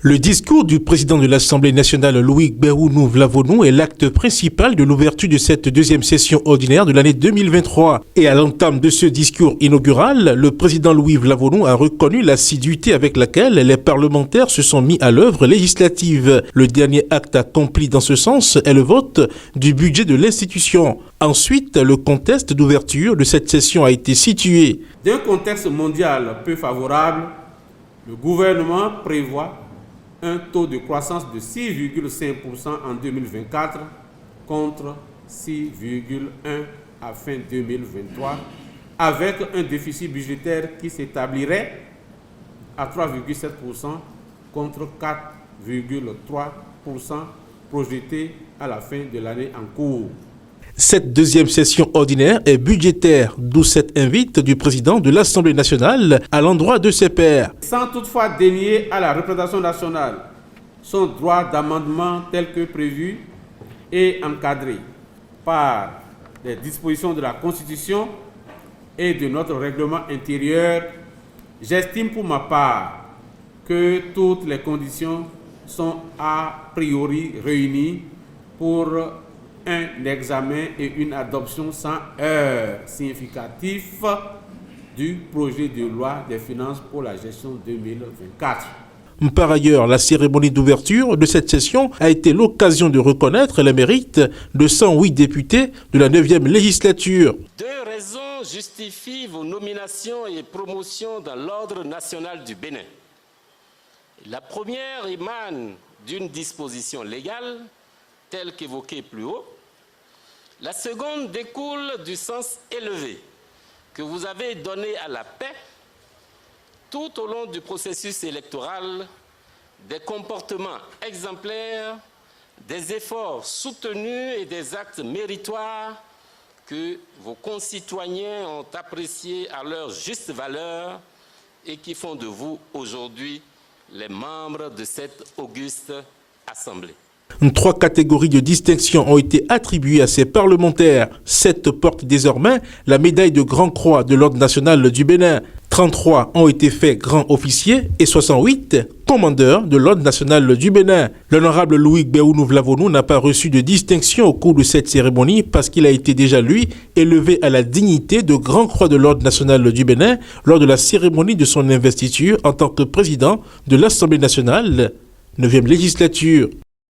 Le discours du président de l'Assemblée nationale, Louis Gbérounou Vlavonou, est l'acte principal de l'ouverture de cette deuxième session ordinaire de l'année 2023. Et à l'entame de ce discours inaugural, le président Louis Vlavonou a reconnu l'assiduité avec laquelle les parlementaires se sont mis à l'œuvre législative. Le dernier acte accompli dans ce sens est le vote du budget de l'institution. Ensuite, le contexte d'ouverture de cette session a été situé. D'un contexte mondial peu favorable, le gouvernement prévoit un taux de croissance de 6,5% en 2024 contre 6,1% à fin 2023, avec un déficit budgétaire qui s'établirait à 3,7% contre 4,3% projeté à la fin de l'année en cours. Cette deuxième session ordinaire est budgétaire, d'où cette invite du président de l'Assemblée nationale à l'endroit de ses pairs. Sans toutefois dénier à la représentation nationale son droit d'amendement tel que prévu et encadré par les dispositions de la Constitution et de notre règlement intérieur, j'estime pour ma part que toutes les conditions sont a priori réunies pour un examen et une adoption sans heurts significatifs du projet de loi des finances pour la gestion 2024. Par ailleurs, la cérémonie d'ouverture de cette session a été l'occasion de reconnaître les mérites de 108 députés de la 9e législature. Deux raisons justifient vos nominations et promotions dans l'ordre national du Bénin. La première émane d'une disposition légale, telle qu'évoquée plus haut. La seconde découle du sens élevé que vous avez donné à la paix tout au long du processus électoral, des comportements exemplaires, des efforts soutenus et des actes méritoires que vos concitoyens ont appréciés à leur juste valeur et qui font de vous aujourd'hui les membres de cette auguste Assemblée. 3 catégories de distinction ont été attribuées à ces parlementaires. 7 portent désormais la médaille de Grand Croix de l'Ordre national du Bénin. 33 ont été faits grands officiers et 68 commandeurs de l'Ordre national du Bénin. L'honorable Louis Gbérounou Vlavonou n'a pas reçu de distinction au cours de cette cérémonie parce qu'il a été déjà, lui, élevé à la dignité de Grand Croix de l'Ordre national du Bénin lors de la cérémonie de son investiture en tant que président de l'Assemblée nationale, 9e législature.